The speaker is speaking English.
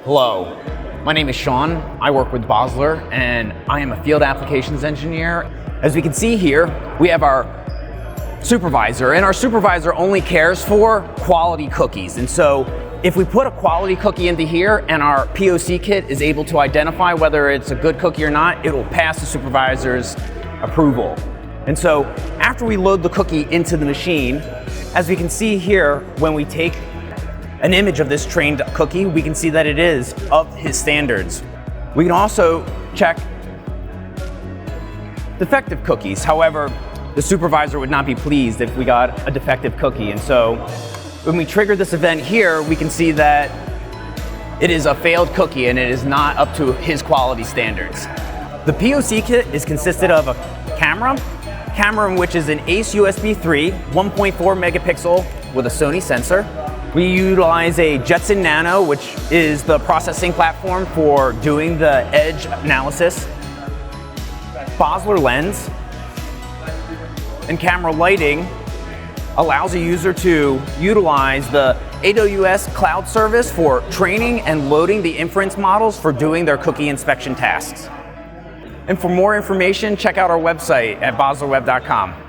Hello, my name is Sean. I work with Basler and I am a field applications engineer. As we can see here, we have our supervisor, and our supervisor only cares for quality cookies. And so if we put a quality cookie into here and our POC kit is able to identify whether it's a good cookie or not, it will pass the supervisor's approval. And so after we load the cookie into the machine, as we can see here, when we take an image of this trained cookie, we can see that it is of his standards. We can also check defective cookies. However, the supervisor would not be pleased if we got a defective cookie. And so when we trigger this event here, we can see that it is a failed cookie and it is not up to his quality standards. The POC kit is consisted of a camera which is an ACE USB 3, 1.4 megapixel with a Sony sensor. We utilize a Jetson Nano, which is the processing platform for doing the edge analysis. Basler lens and camera lighting allows a user to utilize the AWS cloud service for training and loading the inference models for doing their cookie inspection tasks. And for more information, check out our website at baslerweb.com.